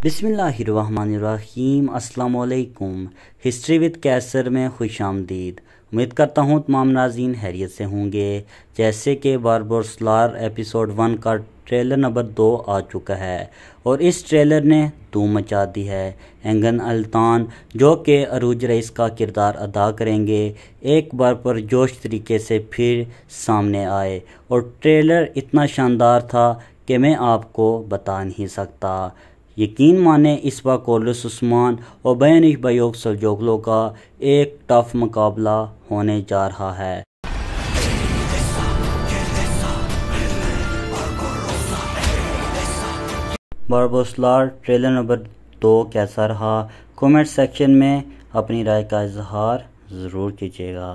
बिस्मिल्लाहिर्रहमानिर्रहीम। अस्सलाम वालेकुम। हिस्ट्री विद कैसर में खुश आमदीद। उम्मीद करता हूँ तमाम नाज़रीन हैरियत से होंगे। जैसे कि बारबोरसलार एपिसोड 1 का ट्रेलर नंबर 2 आ चुका है और इस ट्रेलर ने धूम मचा दी है। एंगन अल्तान जो कि अरूज रईस का किरदार अदा करेंगे, एक बार पुरजोश तरीके से फिर सामने आए और ट्रेलर इतना शानदार था कि मैं आपको बता नहीं सकता। यकीन माने इस बार कोर्लिस उस्मान और बयानिश बयोग सल्जोगलो का एक टफ मुकाबला होने जा रहा है। बारबोरसलार ट्रेलर नंबर 2 कैसा रहा, कमेंट सेक्शन में अपनी राय का इजहार ज़रूर कीजिएगा।